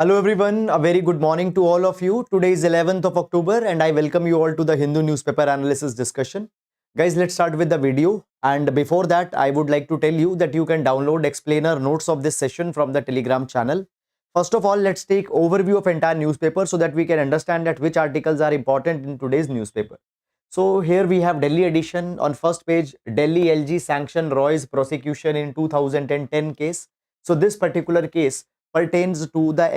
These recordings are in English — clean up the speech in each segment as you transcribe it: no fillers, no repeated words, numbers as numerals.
Hello everyone, a very good morning to all of you. Today is 11th of October and I welcome you all to the Hindu newspaper analysis discussion. Guys, let's start with the video. And before that, I would like to tell you that you can download explainer notes of this session from the Telegram channel. First of all, let's take overview of entire newspaper so that we can understand that which articles are important in today's newspaper. So here we have Delhi edition. On first page, Delhi LG sanctioned Roy's prosecution in 2010 case. So this particular case pertains to the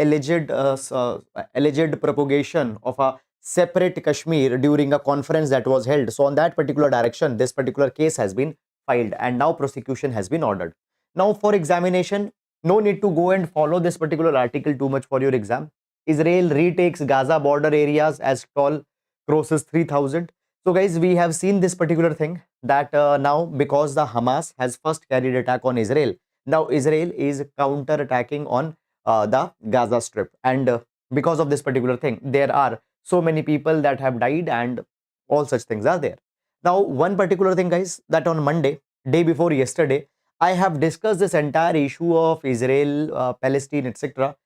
alleged propagation of a separate Kashmir during a conference that was held. So on that particular direction, this particular case has been filed and now prosecution has been ordered. Now for examination, no need to go and follow this particular article too much for your exam. Israel retakes Gaza border areas as toll crosses 3,000. So guys, we have seen this particular thing that now because the Hamas has first carried attack on Israel, now Israel is counter attacking on the Gaza Strip, and because of this particular thing, there are so many people that have died and all such things are there. Now, one particular thing, guys, that on Monday, day before yesterday, I have discussed this entire issue of Israel, Palestine, etc.,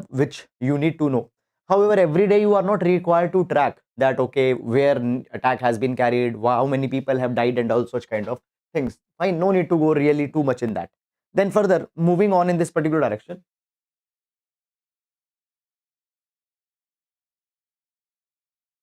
which you need to know. However, every day you are not required to track that, okay, where attack has been carried, how many people have died and all such kind of things. Fine, no need to go really too much in that. Then further, moving on in this particular direction.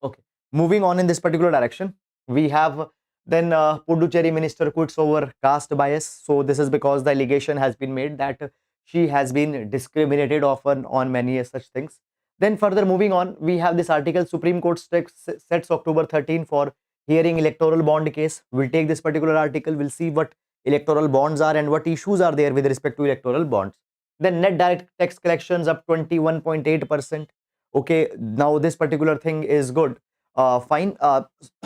Okay, moving on in this particular direction, we have then Puducherry minister quits over caste bias. So this is because the allegation has been made that she has been discriminated often on many such things. Then further moving on, we have this article, Supreme Court sets October 13 for hearing electoral bond case. We'll take this particular article, we'll see what electoral bonds are and what issues are there with respect to electoral bonds. Then net direct tax collections up 21.8%. Okay, now this particular thing is good. Fine.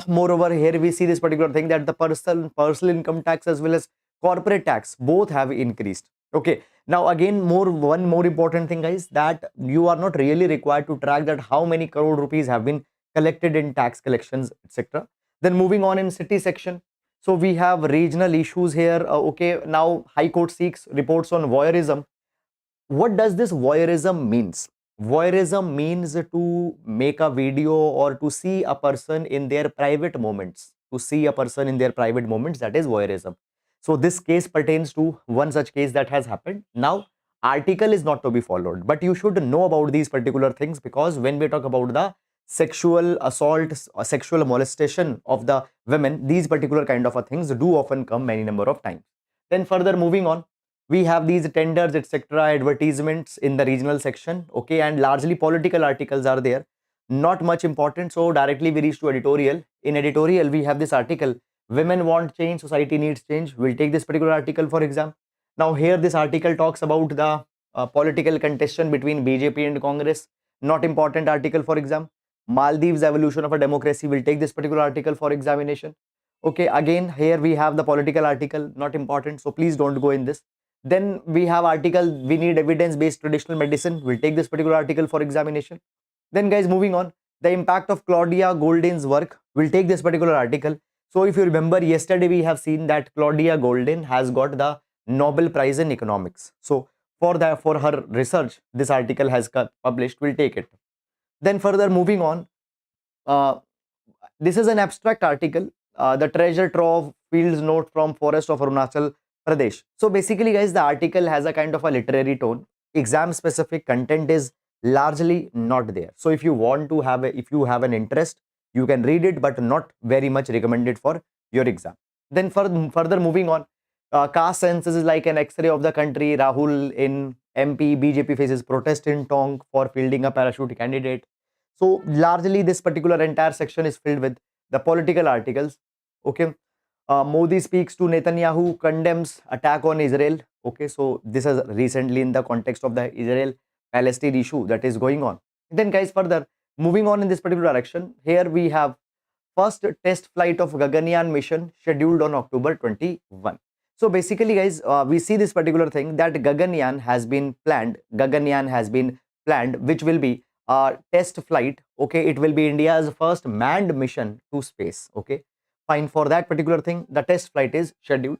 Moreover, here we see this particular thing that the personal income tax as well as corporate tax both have increased. Okay, now again, one more important thing, guys, that you are not really required to track that how many crore rupees have been collected in tax collections, etc. Then moving on in city section, so we have regional issues here. Okay, now High Court seeks reports on voyeurism. What does this voyeurism means? Voyeurism means to make a video or to see a person in their private moments. To see a person in their private moments, that is voyeurism. So this case pertains to one such case that has happened. Now, article is not to be followed, but you should know about these particular things, because when we talk about the sexual assault, sexual molestation of the women, these particular kind of things do often come many number of times. Then further moving on, we have these tenders, etc., advertisements in the regional section. Okay, and largely political articles are there, not much important. So directly we reach to editorial. In editorial, we have this article, women want change, society needs change. We'll take this particular article for exam. Now here this article talks about the political contestation between BJP and Congress. Not important article for exam. Maldives evolution of a democracy. Will take this particular article for examination. Okay, again here we have the political article, not important, so please don't go in this. Then we have article, we need evidence-based traditional medicine. We'll take this particular article for examination. Then guys, moving on, the impact of Claudia Goldin's work. We'll take this particular article. So if you remember, yesterday we have seen that Claudia Goldin has got the Nobel Prize in Economics. So for her research, this article has published. We'll take it. Then further moving on, this is an abstract article. The treasure trove fields note from forest of Arunachal Pradesh. So basically, guys, the article has a kind of a literary tone. Exam specific content is largely not there. So if you want to have if you have an interest, you can read it, but not very much recommended for your exam. Then further moving on, caste census is like an X-ray of the country. Rahul in MP, BJP faces protest in Tonk for fielding a parachute candidate. So largely this particular entire section is filled with the political articles. Okay. Modi speaks to Netanyahu, condemns attack on Israel. Okay, so this is recently in the context of the Israel-Palestine issue that is going on. Then guys, further moving on in this particular direction, here we have first test flight of Gaganyaan mission scheduled on October 21. So basically, guys, we see this particular thing that Gaganyaan has been planned. Gaganyaan has been planned, which will be a test flight. Okay, it will be India's first manned mission to space. Okay. Fine, for that particular thing, the test flight is scheduled.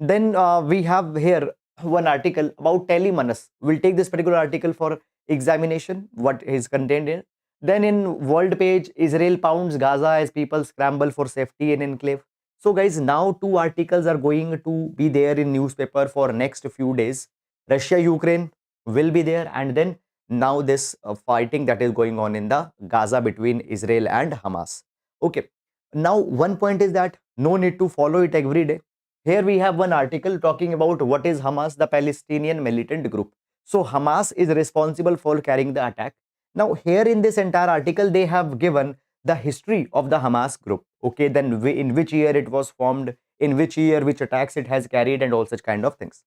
Then we have here one article about telemanas. We'll take this particular article for examination, what is contained in. Then in world page, Israel pounds Gaza as people scramble for safety in enclave. So guys, now two articles are going to be there in newspaper for next few days. Russia, Ukraine will be there, and then now this fighting that is going on in the Gaza between Israel and Hamas. Okay. Now, one point is that no need to follow it every day. Here we have one article talking about what is Hamas, the Palestinian militant group. So Hamas is responsible for carrying the attack. Now, here in this entire article, they have given the history of the Hamas group. Okay, then in which year it was formed, in which year, which attacks it has carried, and all such kind of things.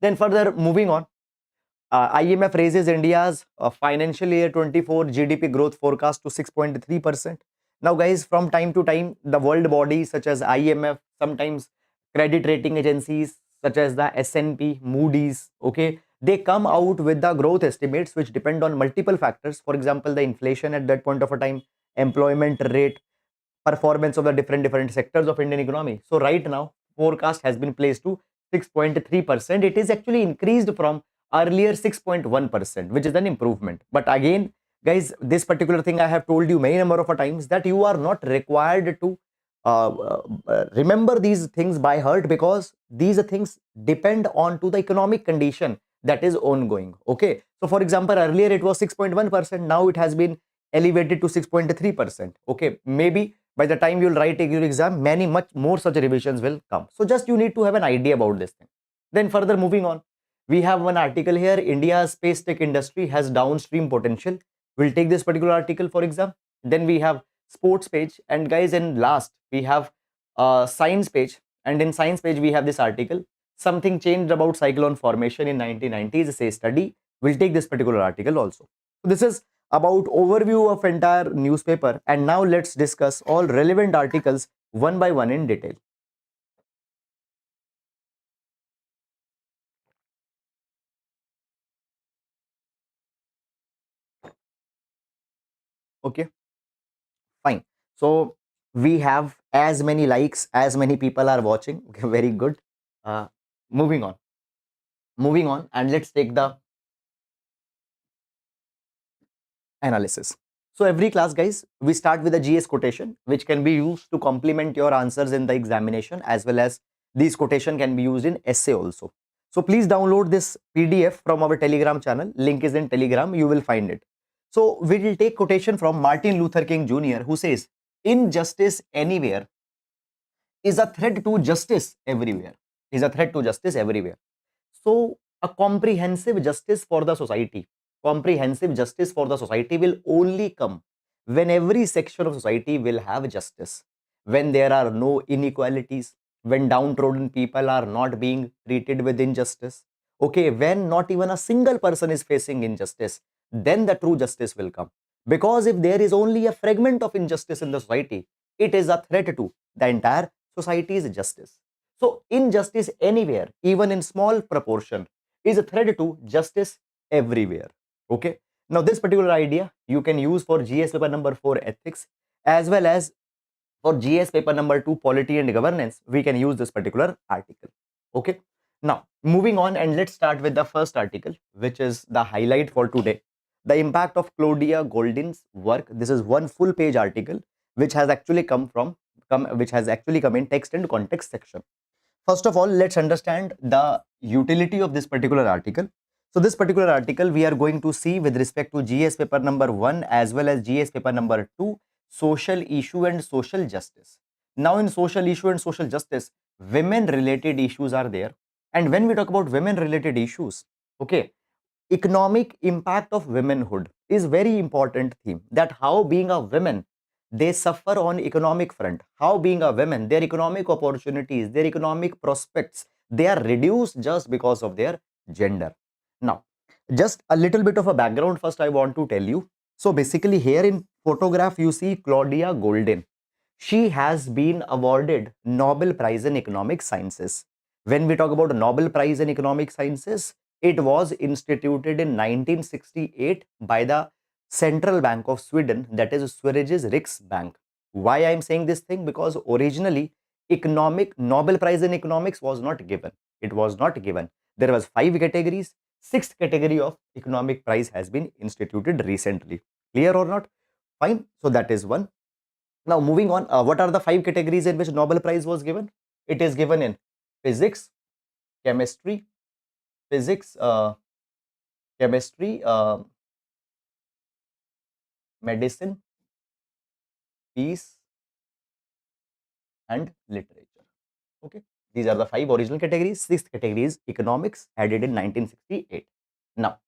Then further moving on, IMF raises India's financial year 24 GDP growth forecast to 6.3%. Now, guys, from time to time, the world bodies such as IMF, sometimes credit rating agencies such as the S&P, Moody's, okay, they come out with the growth estimates which depend on multiple factors. For example, the inflation at that point of a time, employment rate, performance of the different sectors of Indian economy. So right now, forecast has been placed to 6.3%. It is actually increased from earlier 6.1%, which is an improvement. But again, guys, this particular thing I have told you many number of times that you are not required to remember these things by heart, because these things depend on to the economic condition that is ongoing. Okay. So for example, earlier it was 6.1%. Now it has been elevated to 6.3%. Okay. Maybe by the time you'll write your exam, much more such revisions will come. So just you need to have an idea about this thing. Then further moving on, we have one article here, India's space tech industry has downstream potential. We'll take this particular article for exam. Then we have sports page, and guys, in last we have science page, and in science page we have this article, something changed about cyclone formation in 1990s, say study. We'll take this particular article also. So this is about overview of entire newspaper, and now let's discuss all relevant articles one by one in detail. Okay, fine. So we have as many likes as many people are watching. Okay, very good. uh, moving on, and let's take the analysis. So every class, guys, we start with a GS quotation, which can be used to complement your answers in the examination, as well as these quotation can be used in essay also. So please download this PDF from our Telegram channel. Link is in Telegram. You will find it. So we will take quotation from Martin Luther King Jr., who says, "Injustice anywhere is a threat to justice everywhere." Is a threat to justice everywhere. So a comprehensive justice for the society will only come when every section of society will have justice, when there are no inequalities, when downtrodden people are not being treated with injustice. Okay, when not even a single person is facing injustice, then the true justice will come. Because if there is only a fragment of injustice in the society, it is a threat to the entire society's justice. So injustice anywhere, even in small proportion, is a threat to justice everywhere. Okay. Now this particular idea you can use for GS paper number 4 ethics, as well as for GS paper number 2 polity and governance. We can use this particular article. Okay. Now moving on, and let's start with the first article, which is the highlight for today. The impact of Claudia Goldin's work. This is one full page article which has actually come in text and context section. First of all, let's understand the utility of this particular article. So this particular article we are going to see with respect to GS paper number 1 as well as GS paper number 2, social issue and social justice. Now in social issue and social justice, women related issues are there. And when we talk about women related issues, okay, economic impact of womanhood is very important theme, that how being a woman they suffer on economic front, how being a woman their economic opportunities, their economic prospects, they are reduced just because of their gender. Now just a little bit of a background first I want to tell you. So basically here in photograph you see Claudia Goldin. She has been awarded Nobel Prize in Economic Sciences. When we talk about Nobel Prize in Economic Sciences, it was instituted in 1968 by the Central Bank of Sweden, that is Sveriges Riksbank. Why I am saying this thing? Because originally economic Nobel Prize in Economics was not given. It was not given. There was 5 categories. sixth category of economic prize has been instituted recently. Clear or not? Fine. So that is one. Now moving on, what are the five categories in which Nobel Prize was given? It is given in physics, chemistry, physics, chemistry, medicine, peace, and literature. Okay, these are the five original categories. Sixth category is economics, added in 1968. Now,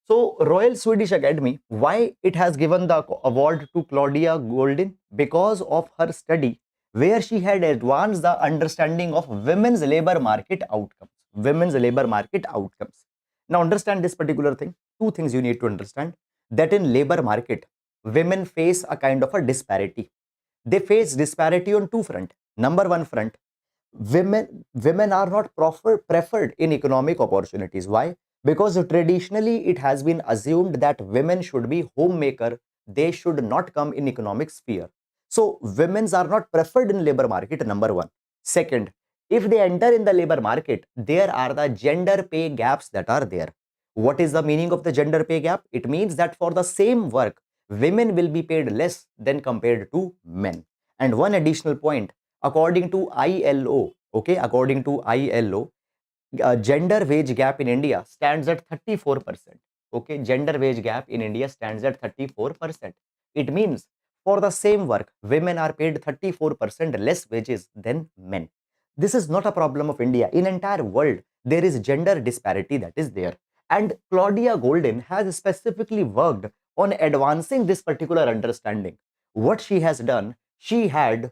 so Royal Swedish Academy, why it has given the award to Claudia Goldin? Because of her study where she had advanced the understanding of women's labor market outcomes. Women's labor market outcomes. Now understand this particular thing. Two things you need to understand. That in labor market, women face a kind of a disparity. They face disparity on two fronts. Number one front, women are not preferred in economic opportunities. Why? Because traditionally it has been assumed that women should be homemaker, they should not come in economic sphere. So women are not preferred in labor market, number one. Second, if they enter in the labor market, there are the gender pay gaps that are there. What is the meaning of the gender pay gap? It means that for the same work, women will be paid less than compared to men. And one additional point, according to ILO, okay, according to ILO, gender wage gap in India stands at 34%. Okay, gender wage gap in India stands at 34%. It means for the same work, women are paid 34% less wages than men. This is not a problem of India. In entire world, there is gender disparity that is there. And Claudia Goldin has specifically worked on advancing this particular understanding. What she has done, she had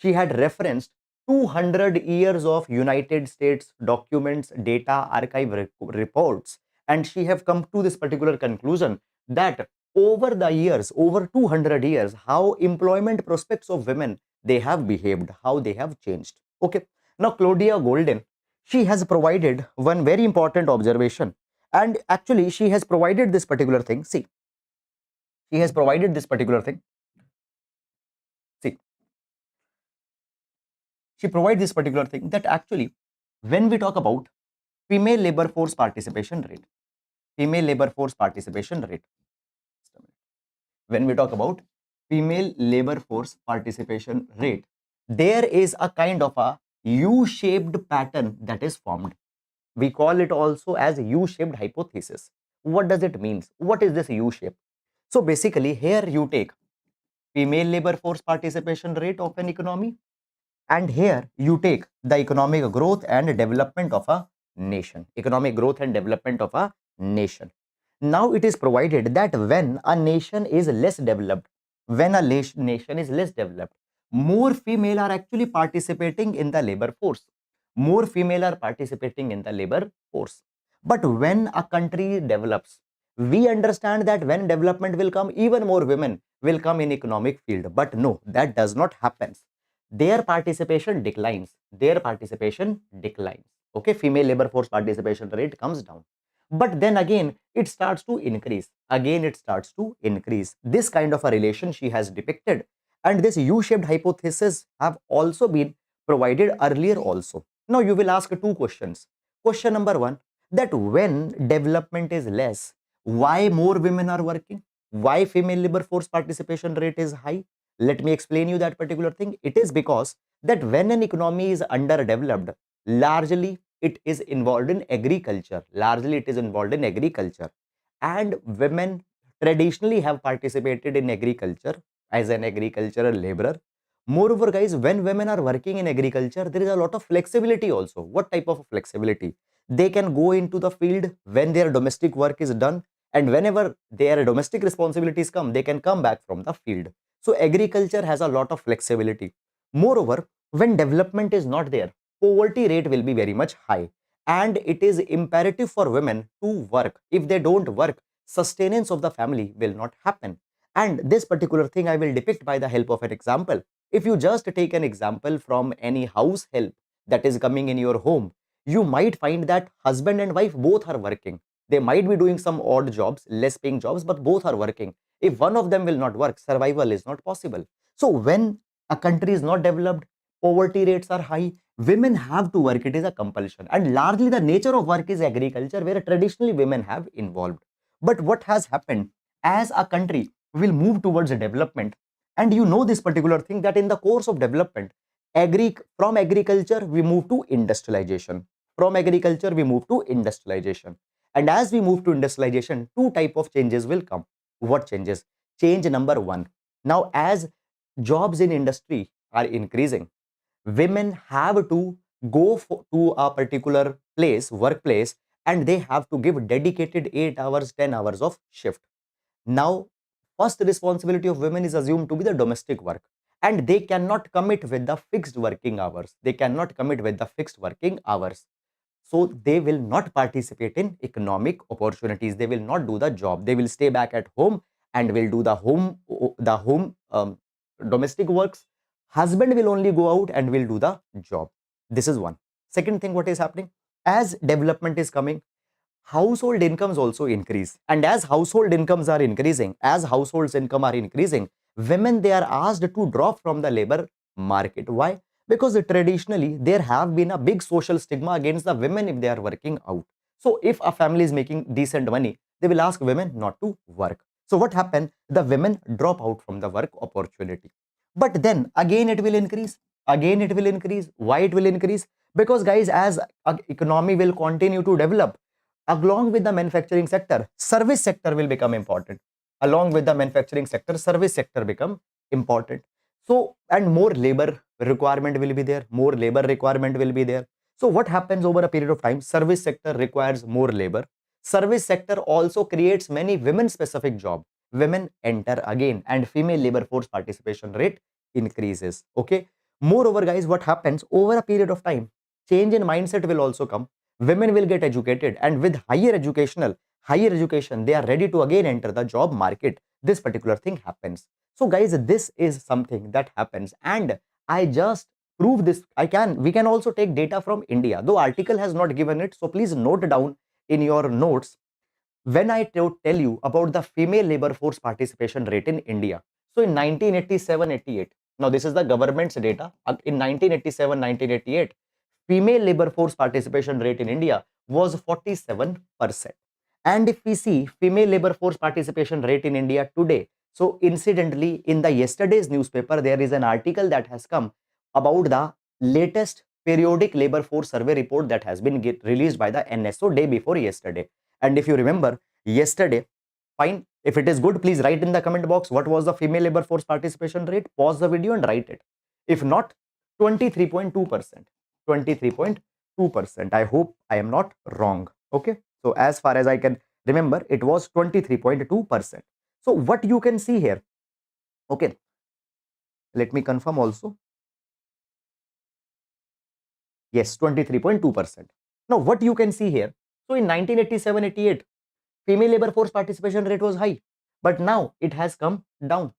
referenced 200 years of United States documents, data, archive reports, and she have come to this particular conclusion that over the years, over 200 years, how employment prospects of women, they have behaved, how they have changed. Okay. Now, Claudia Goldin, she has provided one very important observation, and actually she has provided this particular thing. See, she has provided this particular thing. See, she provides this particular thing that actually when we talk about female labor force participation rate, female labor force participation rate, when we talk about female labor force participation rate, there is a kind of a U-shaped pattern that is formed. We call it also as U-shaped hypothesis. What does it mean? What is this U-shape? So basically here you take female labor force participation rate of an economy, and here you take the economic growth and development of a nation. Economic growth and development of a nation. Now it is provided that when a nation is less developed, when a nation is less developed, more female are actually participating in the labor force. More female are participating in the labor force. But when a country develops, we understand that when development will come, even more women will come in economic field. But no, that does not happen. Their participation declines. Their participation declines. Okay, female labor force participation rate comes down. But then again, it starts to increase. Again, it starts to increase. This kind of a relation she has depicted. And this U-shaped hypothesis have also been provided earlier also. Now you will ask two questions. Question number one, that when development is less, why more women are working? Why female labor force participation rate is high? Let me explain you that particular thing. It is because that when an economy is underdeveloped, largely it is involved in agriculture. Largely it is involved in agriculture. And women traditionally have participated in agriculture as an agricultural laborer. Moreover, guys, when women are working in agriculture, there is a lot of flexibility also. What type of flexibility? They can go into the field when their domestic work is done, and whenever their domestic responsibilities come, they can come back from the field. So agriculture has a lot of flexibility. Moreover, when development is not there, poverty rate will be very much high, and it is imperative for women to work. If they don't work, sustenance of the family will not happen. And this particular thing I will depict by the help of an example. If you just take an example from any house help that is coming in your home, you might find that husband and wife both are working. They might be doing some odd jobs, less paying jobs, but both are working. If one of them will not work, survival is not possible. So when a country is not developed, poverty rates are high, women have to work, it is a compulsion, and largely the nature of work is agriculture, where traditionally women have involved. But what has happened, as a country will move towards a development, and you know this particular thing, that in the course of development, from agriculture we move to industrialization, from agriculture we move to industrialization, and as we move to industrialization, two type of changes will come. What changes? Change number one, now as jobs in industry are increasing, women have to to a particular workplace, and they have to give dedicated 8 hours, 10 hours of shift. Now, first responsibility of women is assumed to be the domestic work, and they cannot commit with the fixed working hours. They cannot commit with the fixed working hours. So they will not participate in economic opportunities. They will not do the job. They will stay back at home and will do the home domestic works. Husband will only go out and will do the job. This is one. Second thing, what is happening? As development is coming, household incomes also increase, and as household incomes are increasing, as households income are increasing, women, they are asked to drop from the labor market. Why? Because traditionally there have been a big social stigma against the women if they are working out. So if a family is making decent money, they will ask women not to work. So what happened? The women drop out from the work opportunity. But then again it will increase, again it will increase. Why it will increase? Because guys, as economy will continue to develop, along with the manufacturing sector, service sector will become important. Along with the manufacturing sector, service sector become important. So, and more labor requirement will be there, more labor requirement will be there. So what happens over a period of time? Service sector requires more labor. Service sector also creates many women specific job. Women enter again, and female labor force participation rate increases. Okay. Moreover, guys, what happens over a period of time? Change in mindset will also come. Women will get educated, and with higher education, they are ready to again enter the job market. This particular thing happens. So guys, this is something that happens, and I just prove this. We can also take data from India, though article has not given it, so please note down in your notes when I tell you about the female labor force participation rate in India. So in 1987-88, now this is the government's data. In 1987-1988, female labor force participation rate in India was 47%. And if we see female labor force participation rate in India today, so incidentally, in the yesterday's newspaper, there is an article that has come about the latest periodic labor force survey report that has been released by the NSO day before yesterday. And if you remember yesterday, fine. If it is good, please write in the comment box what was the female labor force participation rate. Pause the video and write it. If not, 23.2%. 23.2%. I hope I am not wrong. Okay. So as far as I can remember, it was 23.2%. So what you can see here. Okay. Let me confirm also. Yes, 23.2%. Now what you can see here. So in 1987-88, female labor force participation rate was high, but now it has come down.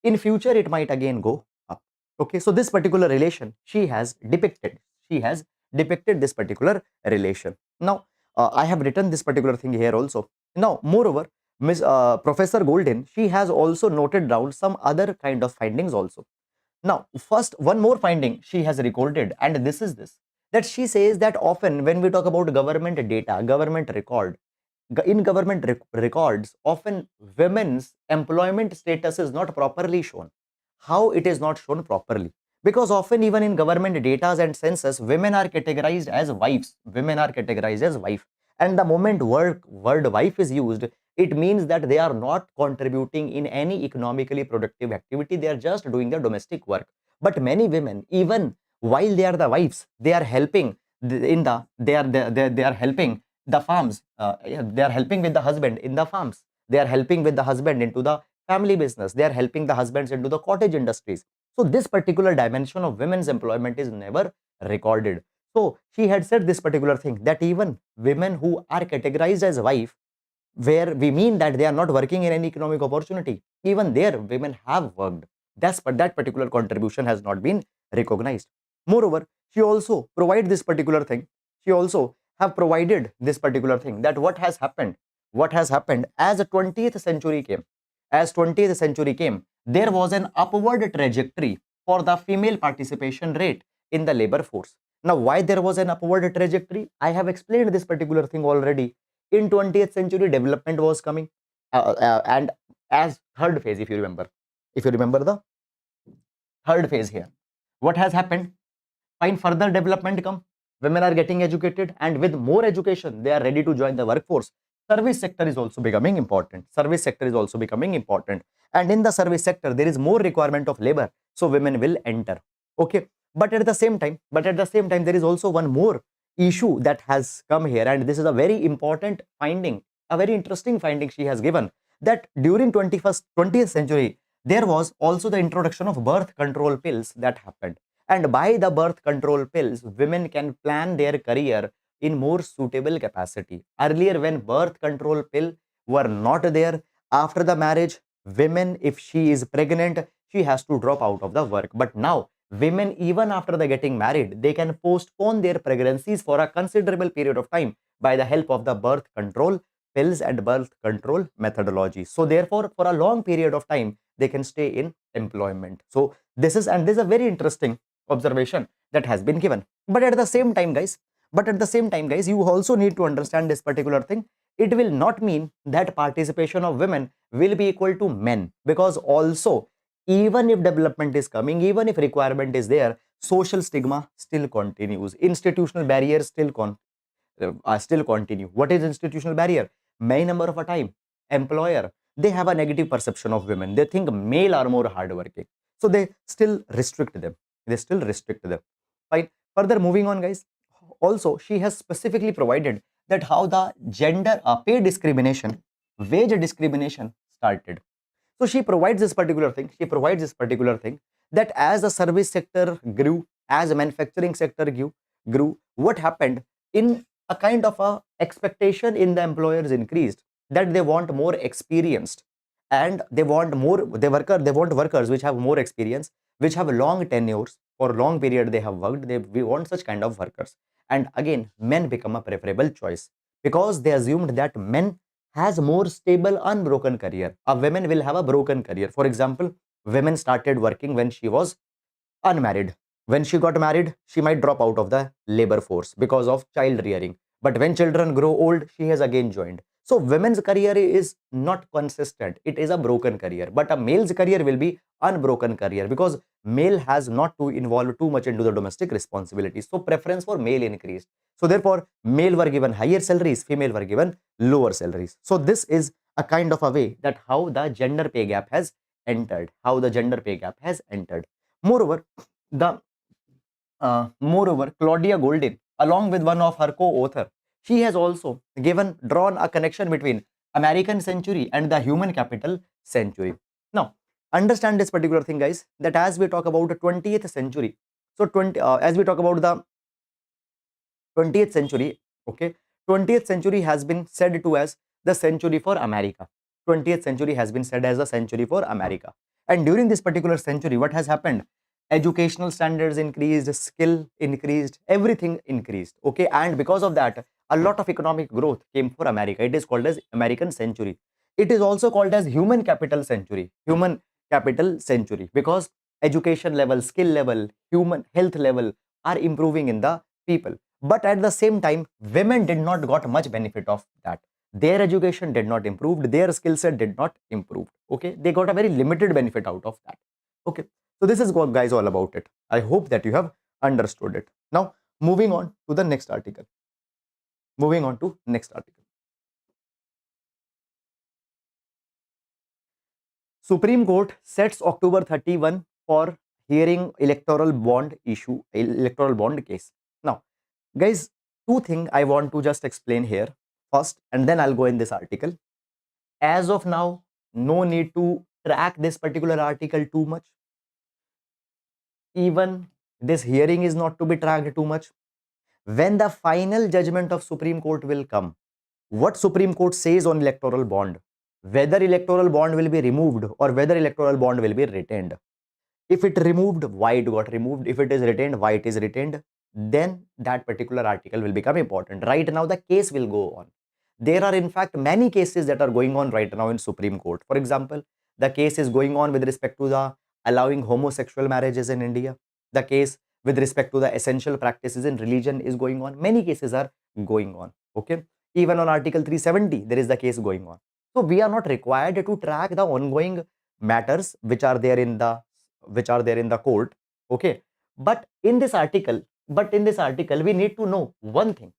In future, it might again go up. Okay, so this particular relation, she has depicted this particular relation. Now, I have written this particular thing here also. Now, moreover, Professor Goldin, she has also noted down some other kind of findings also. Now, first, one more finding she has recorded, and this is this, that she says that often when we talk about government data, government record, in government records, often women's employment status is not properly shown. How it is not shown properly? Because often even in government data and census, women are categorized as wives. Women are categorized as wife. And the moment word wife is used, it means that they are not contributing in any economically productive activity. They are just doing the domestic work. But many women, even while they are the wives, they are helping they are helping the farms. They are helping with the husband in the farms. They are helping with the husband into the family business. They are helping the husbands into the cottage industries. So this particular dimension of women's employment is never recorded. So she had said this particular thing, that even women who are categorized as wife, where we mean that they are not working in any economic opportunity, even there women have worked. But that particular contribution has not been recognized. Moreover, she also provide this particular thing. She also have provided this particular thing, that what has happened as the 20th century came, there was an upward trajectory for the female participation rate in the labor force. Now, why there was an upward trajectory? I have explained this particular thing already. In 20th century, development was coming, and as third phase, if you remember the third phase here, what has happened? Find further development come. Women are getting educated, and with more education, they are ready to join the workforce. Service sector is also becoming important. Service sector is also becoming important. And in the service sector, there is more requirement of labor. So women will enter. Okay. But at the same time, there is also one more issue that has come here. And this is a very important finding, a very interesting finding she has given, that during 20th century, there was also the introduction of birth control pills that happened. And by the birth control pills, women can plan their career in more suitable capacity. Earlier, when birth control pill were not there, after the marriage, women, if she is pregnant, she has to drop out of the work. But now, women, even after they getting married, they can postpone their pregnancies for a considerable period of time by the help of the birth control pills and birth control methodology. So therefore, for a long period of time, they can stay in employment. So this is a very interesting observation that has been given. But at the same time, guys, you also need to understand this particular thing. It will not mean that participation of women will be equal to men, because also, even if development is coming, even if requirement is there, social stigma still continues, institutional barriers still continue. What is institutional barrier? Many number of a time, employer, they have a negative perception of women. They think male are more hardworking, so they still restrict them. Fine. Further, moving on, guys. Also, she has specifically provided that how the gender pay discrimination, wage discrimination started. So she provides this particular thing. That as the service sector grew, as the manufacturing sector grew, what happened? In a kind of a expectation in the employers increased, that they want more experienced, and they want workers which have more experience, which have long tenures, for long period they have worked. We want such kind of workers. And again, men become a preferable choice, because they assumed that men has more stable unbroken career. A women will have a broken career. For example, women started working when she was unmarried. When she got married, she might drop out of the labor force because of child rearing. But when children grow old, she has again joined. So women's career is not consistent. It is a broken career. But a male's career will be unbroken career, because male has not to involve too much into the domestic responsibilities. So preference for male increased. So therefore, male were given higher salaries, female were given lower salaries. So this is a kind of a way that how the gender pay gap has entered. Moreover, the Claudia Goldin, along with one of her co-author, she has also drawn a connection between American century and the human capital century. Now, understand this particular thing, guys, that as we talk about the 20th century, so as we talk about the 20th century, okay, 20th century has been said to as the century for America. 20th century has been said as a century for America. And during this particular century, what has happened? Educational standards increased, skill increased, everything increased. Okay, and because of that, a lot of economic growth came for America. It is called as American century. It is also called as human capital century. Because education level, skill level, human health level are improving in the people. But at the same time, women did not got much benefit of that. Their education did not improve, their skill set did not improve. Okay, they got a very limited benefit out of that. Okay, so this is what, guys, all about it. I hope that you have understood it. Now, moving on to the next article. Supreme Court sets October 31 for hearing electoral bond case. Now, guys, two things I want to just explain here first, and then I'll go in this article. As of now, no need to track this particular article too much. Even this hearing is not to be tracked too much. When the final judgment of Supreme Court will come, what Supreme Court says on electoral bond, whether electoral bond will be removed or whether electoral bond will be retained. If it removed, why it got removed? If it is retained, why it is retained? Then that particular article will become important. Right now, the case will go on. There are in fact many cases that are going on right now in Supreme Court. For example, the case is going on with respect to the allowing homosexual marriages in India. The case with respect to the essential practices in religion is going on. Many cases are going on. Okay. Even on Article 370, there is the case going on. So we are not required to track the ongoing matters which are there in the court. Okay. But in this article, we need to know one thing.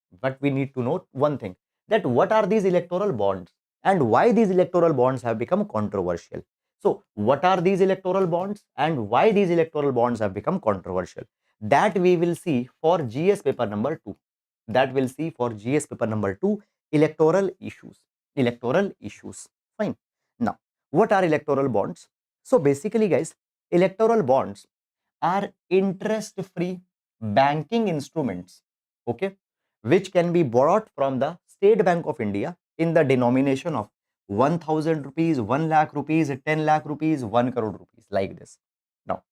That what are these electoral bonds and why these electoral bonds have become controversial. So, what are these electoral bonds and why these electoral bonds have become controversial? That we will see for GS paper number 2. Electoral issues. Fine. Now, what are electoral bonds? So, basically, guys, electoral bonds are interest-free banking instruments, okay, which can be borrowed from the State Bank of India in the denomination of 1000 rupees, 1 lakh rupees, 10 lakh rupees, 1 crore rupees, like this. Now,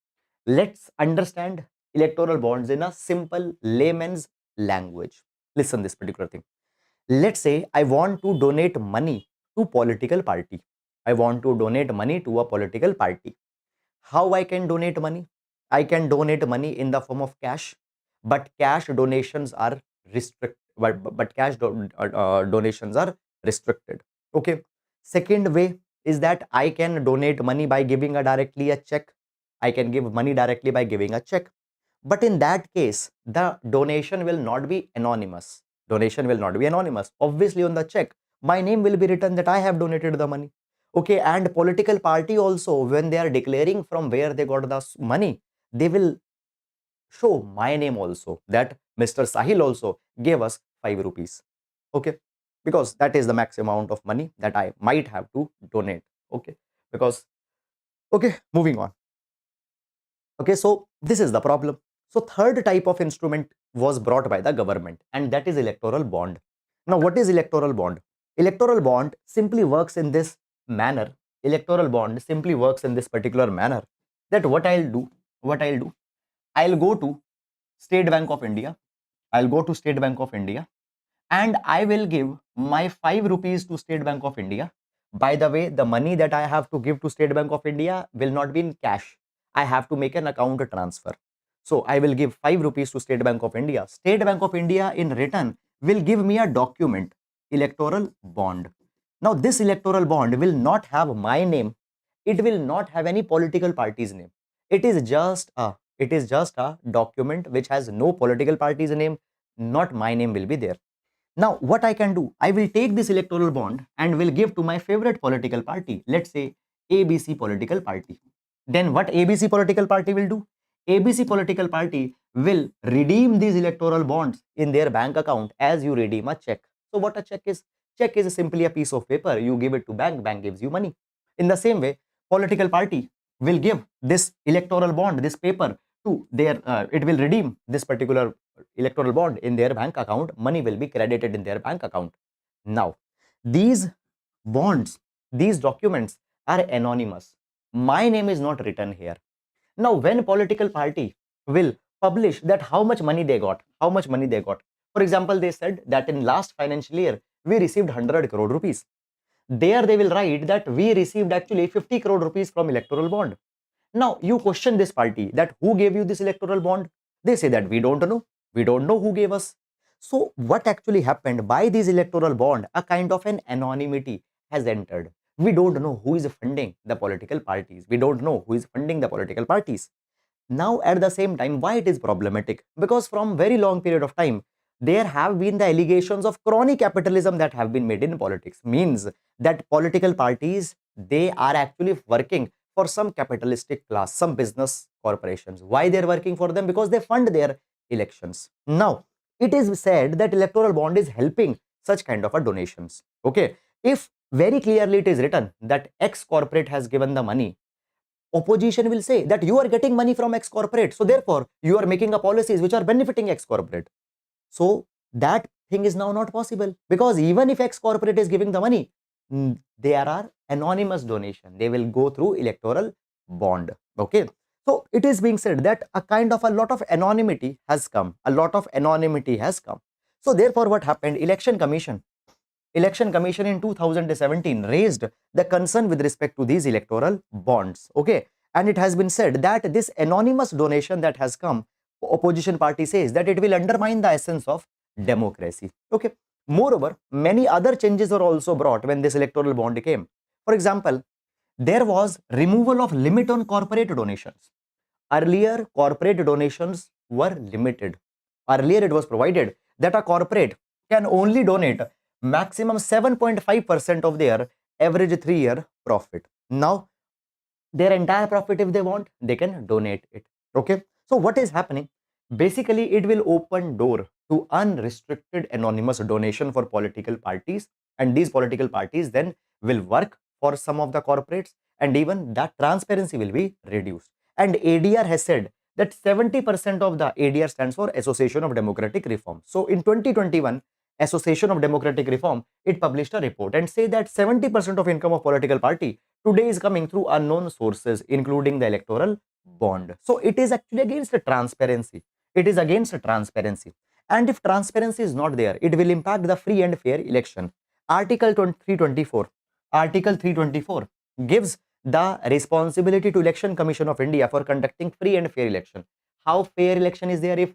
let's understand electoral bonds in a simple layman's language. Listen this particular thing. Let's say I want to donate money to political party. I want to donate money to a political party. How I can donate money? I can donate money in the form of cash, but cash donations are restricted. Donations are restricted. Okay. Second way is that I can donate money by giving directly a check. I can give money directly by giving a check. But in that case, the donation will not be anonymous. Obviously, on the check, my name will be written that I have donated the money. Okay, and political party also, when they are declaring from where they got the money, they will show my name also, that Mr. Sahil also gave us 5 rupees. Okay, because that is the max amount of money that I might have to donate. Okay, because, okay, moving on. Okay, so this is the problem. So third type of instrument was brought by the government, and that is electoral bond. Now, what is electoral bond? Electoral bond simply works in this manner. Particular manner, that I'll go to State Bank of India. And I will give my 5 rupees to State Bank of India. By the way, the money that I have to give to State Bank of India will not be in cash. I have to make an account transfer. So I will give 5 rupees to State Bank of India. State Bank of India in return will give me a document, electoral bond. Now this electoral bond will not have my name. It will not have any political party's name. It is just a document which has no political party's name. Not my name will be there. Now, what I can do, I will take this electoral bond and will give to my favorite political party. Let's say ABC political party. Then what ABC political party will do? ABC political party will redeem these electoral bonds in their bank account as you redeem a check. So what a check is? Check is simply a piece of paper. You give it to bank, bank gives you money. In the same way, political party will give this electoral bond, this paper to their, it will redeem this particular electoral bond in their bank account. Money will be credited in their bank account. Now, these bonds, these documents are anonymous. My name is not written here. Now, when political party will publish that how much money they got, for example, they said that in last financial year, we received 100 crore rupees. There they will write that we received actually 50 crore rupees from electoral bond. Now, you question this party that who gave you this electoral bond? They say that we don't know. We don't know who gave us. So what actually happened by this electoral bond? A kind of an anonymity has entered. We don't know who is funding the political parties. Now, at the same time, why it is problematic? Because from very long period of time, there have been the allegations of crony capitalism that have been made in politics. Means that political parties, they are actually working for some capitalistic class, some business corporations. Why they're working for them? Because they fund their elections. Now, it is said that electoral bond is helping such kind of a donations. Okay. If very clearly it is written that X corporate has given the money, opposition will say that you are getting money from X corporate. So therefore, you are making a policies which are benefiting X corporate. So that thing is now not possible, because even if X corporate is giving the money, there are anonymous donation. They will go through electoral bond. Okay. So it is being said that a lot of anonymity has come. So therefore, what happened? Election Commission in 2017 raised the concern with respect to these electoral bonds. Okay. and it has been said that this anonymous donation that has come, opposition party says that it will undermine the essence of democracy. Okay. Moreover, many other changes were also brought when this electoral bond came. For example, there was removal of limit on corporate donations. Earlier, corporate donations were limited. Earlier, it was provided that a corporate can only donate maximum 7.5% of their average 3-year profit. Now, their entire profit, if they want, they can donate it. Okay. So what is happening? Basically, it will open door to unrestricted anonymous donation for political parties, and these political parties then will work for some of the corporates, and even that transparency will be reduced. And ADR has said that 70% of the ADR stands for Association of Democratic Reform. So in 2021, Association of Democratic Reform, it published a report and say that 70% of income of political party today is coming through unknown sources, including the electoral bond. So it is actually against the transparency. It is against the transparency. And if transparency is not there, it will impact the free and fair election. Article 324. Article 324 gives the responsibility to Election Commission of India for conducting free and fair election. How fair election is there if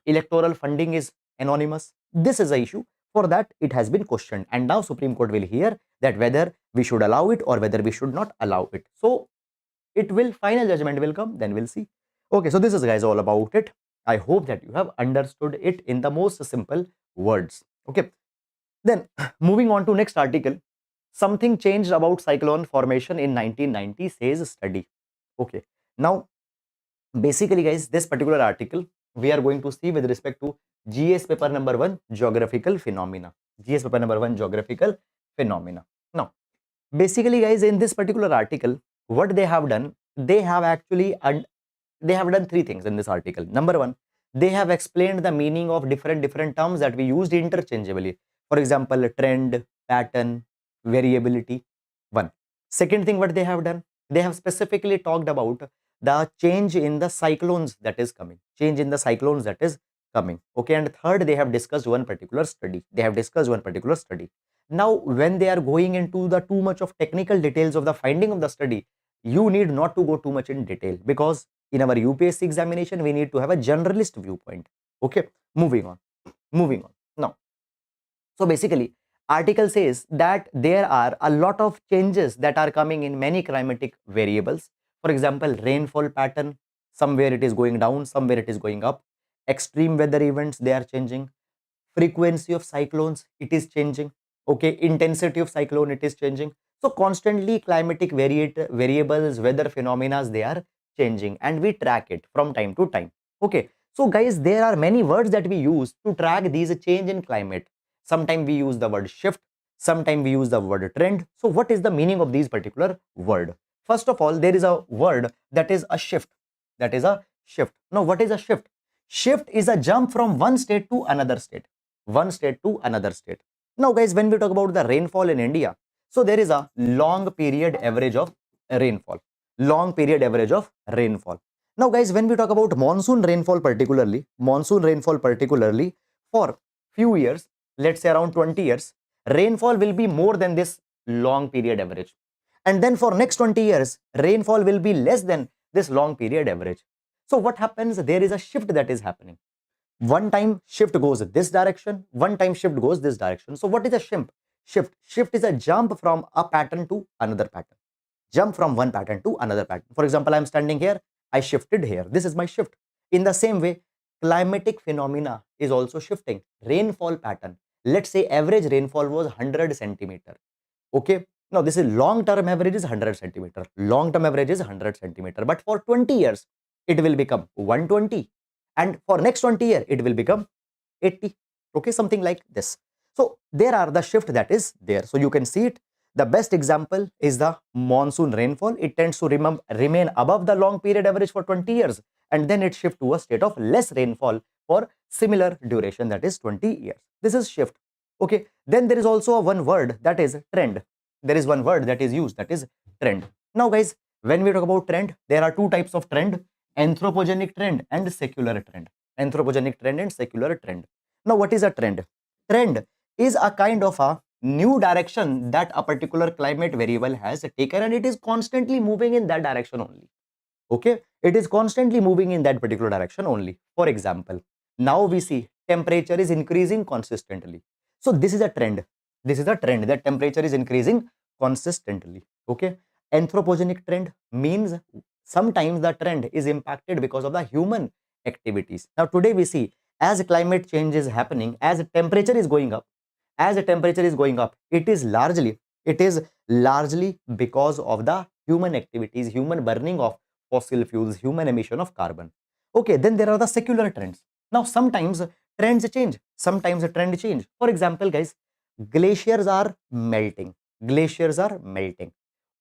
electoral funding is anonymous? This is an issue. For that, it has been questioned, and now Supreme Court will hear that whether we should allow it or whether we should not allow it. So it will, final judgment will come, then we'll see. Okay, so this is, guys, all about it. I hope that you have understood it in the most simple words. Okay, then moving on to next article. Something changed about cyclone formation in 1990, says study. Okay, now basically, guys, this particular article we are going to see with respect to GS paper number 1, geographical phenomena. GS paper number 1, geographical phenomena. Now, basically, guys, in this particular article, what they have done, they have actually they have done 3 things in this article. Number 1, they have explained the meaning of different terms that we used interchangeably. For example, trend, pattern, variability. One. Second thing, what they have done, they have specifically talked about the change in the cyclones that is coming. Change in the cyclones that is coming. Okay, and third, they have discussed one particular study. Now, when they are going into the too much of technical details of the finding of the study, you need not to go too much in detail, because in our UPSC examination, we need to have a generalist viewpoint. Okay, moving on. Now, so basically, article says that there are a lot of changes that are coming in many climatic variables. For example, rainfall pattern, somewhere it is going down, somewhere it is going up. Extreme weather events, they are changing. Frequency of cyclones, it is changing. Okay, intensity of cyclone, it is changing. So constantly climatic variables, weather phenomena, they are changing, and we track it from time to time. Okay, so guys, there are many words that we use to track these change in climate. Sometimes we use the word shift, sometimes we use the word trend. So what is the meaning of these particular word? First of all, there is a word that is a shift. Now, what is a shift? Shift is a jump from one state to another state. Now, guys, when we talk about the rainfall in India, so there is a long period average of rainfall. Now, guys, when we talk about monsoon rainfall particularly, for few years, let's say around 20 years, rainfall will be more than this long period average. And then for next 20 years, rainfall will be less than this long period average. So what happens? There is a shift that is happening. One time shift goes this direction, one time shift goes this direction. So what is a shift? Shift is a jump from a pattern to another pattern. Jump from one pattern to another pattern. For example, I'm standing here, I shifted here. This is my shift. In the same way, climatic phenomena is also shifting. Rainfall pattern. Let's say average rainfall was 100 centimeter. Okay. Now this is long-term average is 100 centimeter. Long-term average is 100 centimeter. But for 20 years, it will become 120. And for next 20 years, it will become 80. Okay, something like this. So there are the shift that is there. So you can see it. The best example is the monsoon rainfall. It tends to remain above the long period average for 20 years. And then it shifts to a state of less rainfall for similar duration, that is 20 years. This is shift. Okay. Then there is also one word that is trend. There is one word that is used, that is trend. Now, guys, when we talk about trend, there are 2 types of trend: anthropogenic trend and secular trend. Now, what is a trend? Trend is a kind of a new direction that a particular climate variable has taken, and it is constantly moving in that direction only. Okay, it is constantly moving in that particular direction only. For example, now we see temperature is increasing consistently. So this is a trend. This is a trend that temperature is increasing consistently. Okay, anthropogenic trend means sometimes the trend is impacted because of the human activities. Now today we see, as climate change is happening, as temperature is going up, as the temperature is going up, it is largely because of the human activities, human burning of fossil fuels, human emission of carbon. Okay, then there are the secular trends. Now sometimes trends change, sometimes a trend change. For example, guys, glaciers are melting. Glaciers are melting.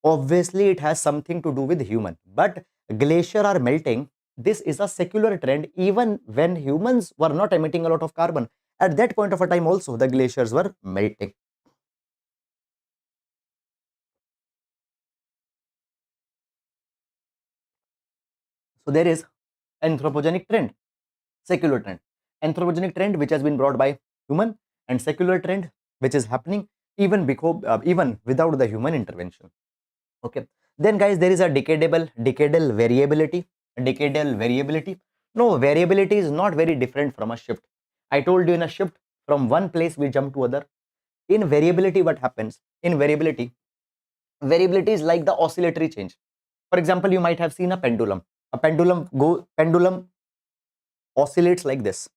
Obviously, it has something to do with human, but glacier are melting. This is a secular trend. Even when humans were not emitting a lot of carbon, at that point of a time also, the glaciers were melting. So there is anthropogenic trend, secular trend. Anthropogenic trend which has been brought by human, and secular trend which is happening even without the human intervention. Okay. Then guys, there is a decadal variability. Decadal variability. No, variability is not very different from a shift. I told you, in a shift from one place we jump to other. In variability, what happens? In variability is like the oscillatory change. For example, you might have seen a pendulum. A pendulum oscillates like this,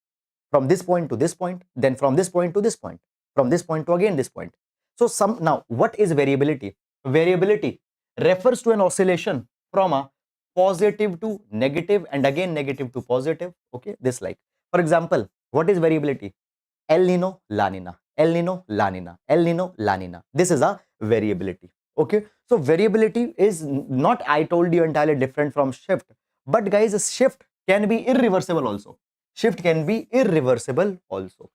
from this point to this point, then from this point to this point, from this point to again this point. So now what is variability? Variability refers to an oscillation from a positive to negative and again negative to positive. Okay, this like, for example, what is variability? El Nino, La Nina, El Nino, La Nina, El Nino, La Nina. This is a variability. Okay, so variability is not, I told you, entirely different from shift. But guys, a shift can be irreversible also. Shift can be irreversible also.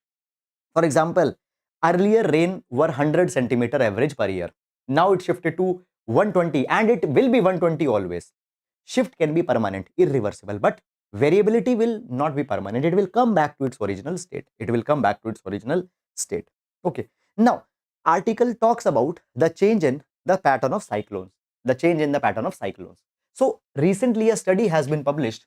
For example, earlier rain were 100 centimeter average per year. Now it shifted to 120 and it will be 120 always. Shift can be permanent, irreversible, but variability will not be permanent. It will come back to its original state. It will come back to its original state. Okay. Now, article talks about the change in the pattern of cyclones. The change in the pattern of cyclones. So, recently a study has been published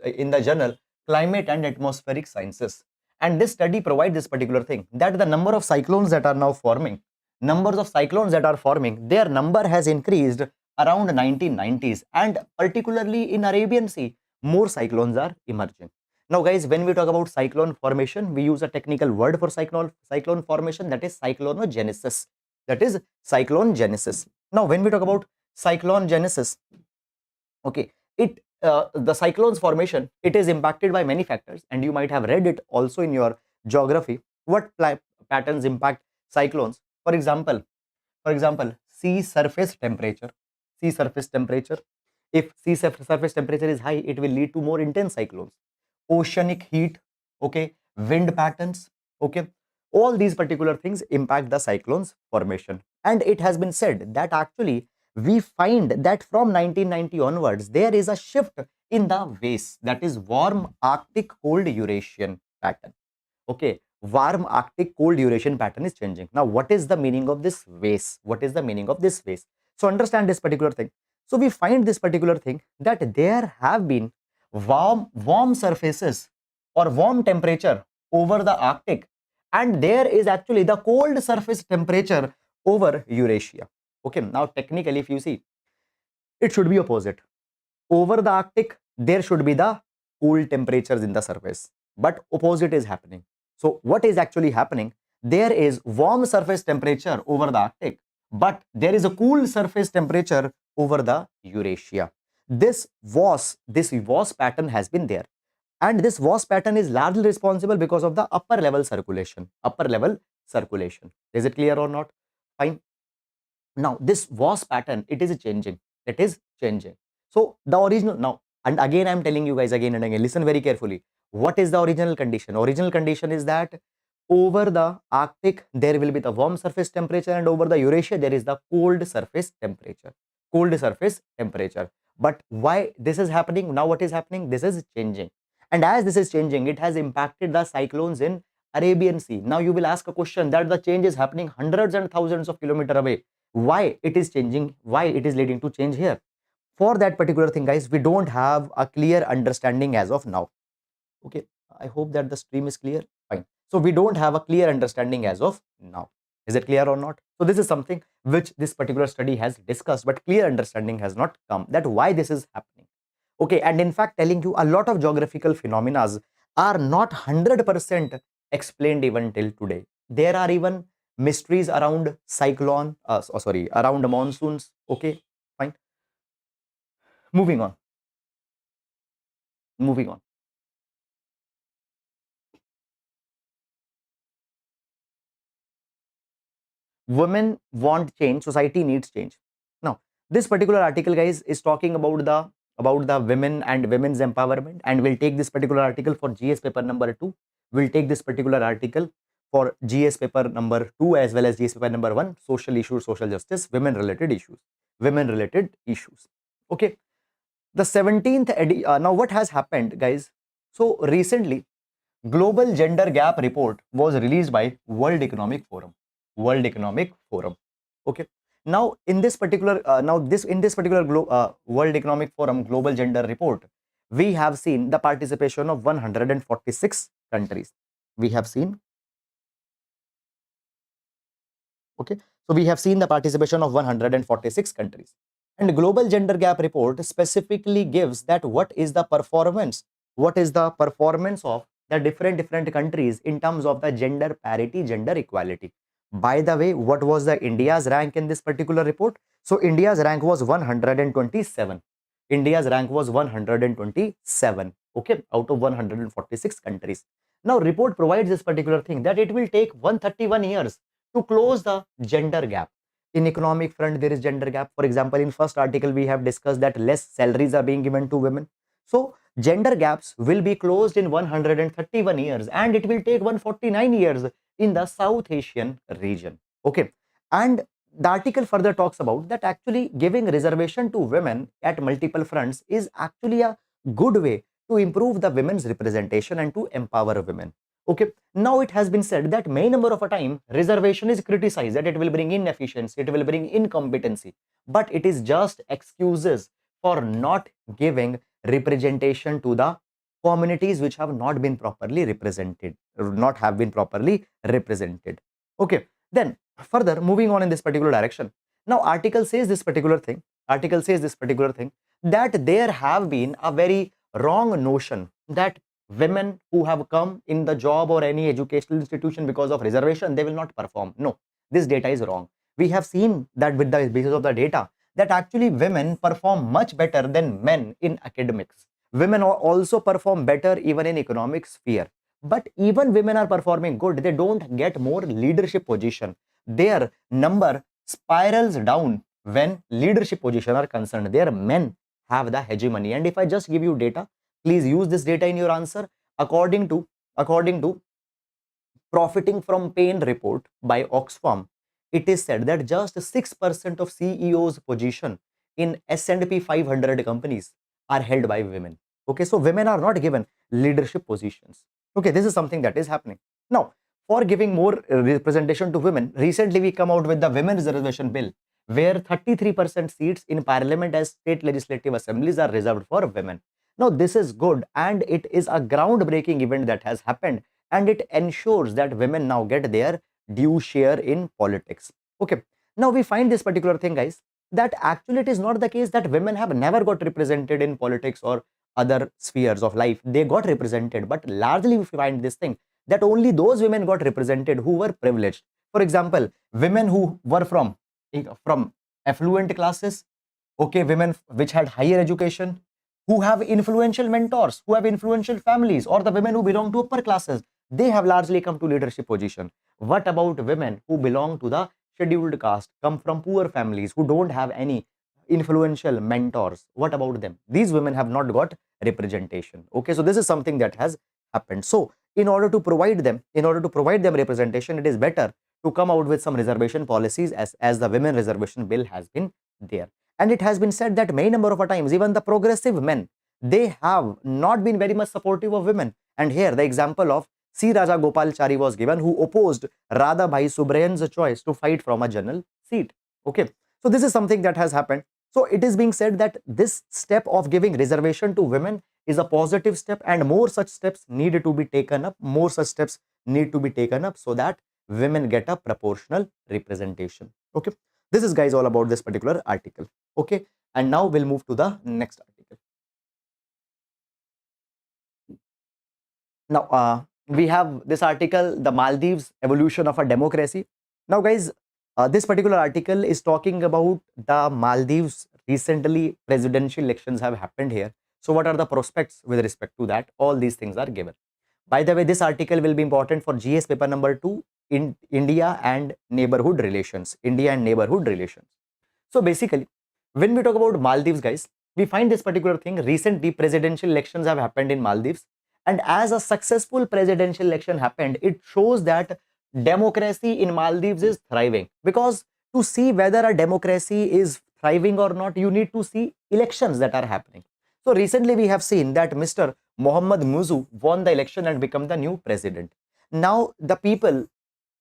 in the journal Climate and Atmospheric Sciences. And this study provides this particular thing, that the number of cyclones that are now forming, their number has increased around 1990s, and particularly in Arabian Sea, more cyclones are emerging. Now guys, when we talk about cyclone formation, we use a technical word for cyclone formation, that is cyclonogenesis. That is cyclone genesis. Now when we talk about cyclone genesis, okay, the cyclones formation, it is impacted by many factors, and you might have read it also in your geography. What patterns impact cyclones? For example, sea surface temperature. Sea surface temperature. If surface temperature is high, it will lead to more intense cyclones. Oceanic heat, okay, wind patterns, okay. All these particular things impact the cyclones formation. And it has been said that actually we find that from 1990 onwards, there is a shift in the vase, that is warm Arctic cold Eurasian pattern. Okay, warm Arctic cold Eurasian pattern is changing. Now, what is the meaning of this vase? What is the meaning of this vase? So, understand this particular thing. So, we find this particular thing, that there have been warm surfaces or warm temperature over the Arctic, and there is actually the cold surface temperature over Eurasia. Okay, now technically, if you see, it should be opposite. Over the Arctic, there should be the cool temperatures in the surface, but opposite is happening. So what is actually happening? There is warm surface temperature over the Arctic, but there is a cool surface temperature over the Eurasia. This was pattern has been there, and this was pattern is largely responsible because of the upper level circulation. Upper level circulation. Is it clear or not? Fine. Now this was pattern, it is changing. It is changing. So the original now, and again I'm telling you guys again and again, listen very carefully. What is the original condition? Original condition is that over the Arctic there will be the warm surface temperature, and over the Eurasia there is the cold surface temperature. Cold surface temperature. But why this is happening? Now what is happening? This is changing. And as this is changing, it has impacted the cyclones in Arabian Sea. Now you will ask a question, that the change is happening hundreds and thousands of kilometers away. Why it is changing? Why it is leading to change here? For that particular thing, guys, we don't have a clear understanding as of now. Okay, I hope that the stream is clear. Fine. So we don't have a clear understanding as of now. Is it clear or not? So this is something which this particular study has discussed, but clear understanding has not come that why this is happening. Okay, and in fact, telling you a lot of geographical phenomena are not 100% explained even till today. There are even mysteries around cyclone, around monsoons. Okay, fine. Moving on. Moving on. Women want change, society needs change. Now this particular article, guys, is talking about the women and women's empowerment, and we'll take this particular article for GS paper number 2. We'll take this particular article for GS paper number 2 as well as GS paper number 1, social issues, social justice, women related issues. Okay, the 17th now what has happened, guys? So recently Global Gender Gap Report was released by World Economic Forum. World Economic Forum. Okay. Now, in this particular, World Economic Forum Global Gender Report, we have seen the participation of 146 countries. We have seen. Okay. So we have seen the participation of 146 countries. And Global Gender Gap Report specifically gives that what is the performance of the different countries in terms of the gender parity, gender equality. By the way, what was the India's rank in this particular report? So India's rank was 127. India's rank was 127. Okay, out of 146 countries. Now report provides this particular thing that it will take 131 years to close the gender gap. In economic front, there is gender gap. For example, in first article, we have discussed that less salaries are being given to women. So gender gaps will be closed in 131 years, and it will take 149 years in the South Asian region. Okay. And the article further talks about that actually giving reservation to women at multiple fronts is actually a good way to improve the women's representation and to empower women. Okay. Now it has been said that many number of a time reservation is criticized that it will bring inefficiency, it will bring incompetency, but it is just excuses for not giving representation to the communities which have not been properly represented, not have been properly represented. Okay, then further moving on in this particular direction. Now article says this particular thing, that there have been a very wrong notion that women who have come in the job or any educational institution because of reservation, they will not perform. No, this data is wrong. We have seen that with the basis of the data that actually women perform much better than men in academics. Women also perform better even in economic sphere. But even women are performing good, they don't get more leadership position. Their number spirals down when leadership position are concerned. Their men have the hegemony. And if I just give you data, please use this data in your answer. According to Profiting from Pain report by Oxfam, it is said that just 6% of CEOs position in S&P 500 companies are held by women. Okay, so women are not given leadership positions. Okay, this is something that is happening. Now, for giving more representation to women, recently we come out with the Women's Reservation Bill, where 33% seats in parliament as state legislative assemblies are reserved for women. Now, this is good and it is a groundbreaking event that has happened, and it ensures that women now get their due share in politics. Okay, now we find this particular thing, guys, that actually it is not the case that women have never got represented in politics or other spheres of life. They got represented, but largely we find this thing that only those women got represented who were privileged. For example, women who were from affluent classes, okay, women which had higher education, who have influential mentors, who have influential families, or the women who belong to upper classes, they have largely come to leadership position. What about women who belong to the scheduled caste, come from poor families, who don't have any influential mentors? What about them? These women have not got representation. Okay, so this is something that has happened. So in order to provide them representation, it is better to come out with some reservation policies as the Women Reservation Bill has been there. And it has been said that many number of times, even the progressive men, they have not been very much supportive of women. And here the example of C. Raja Gopalachari was given, who opposed Radha Bhai Subrayan's choice to fight from a general seat. Okay, so this is something that has happened. So it is being said that this step of giving reservation to women is a positive step, and more such steps need to be taken up. More such steps need to be taken up so that women get a proportional representation. Okay. This is, guys, all about this particular article. Okay. And now we'll move to the next article. Now, we have this article, The Maldives Evolution of a Democracy. Now, guys, this particular article is talking about the Maldives. Recently, presidential elections have happened here. So, what are the prospects with respect to that? All these things are given. By the way, this article will be important for GS paper number 2 in India and neighborhood relations. India and neighborhood relations. So, basically, when we talk about Maldives, guys, we find this particular thing. Recently, presidential elections have happened in Maldives. And as a successful presidential election happened, it shows that democracy in Maldives is thriving. Because to see whether a democracy is thriving or not, you need to see elections that are happening. So recently we have seen that Mr. Mohammad Muzu won the election and become the new president. Now the people,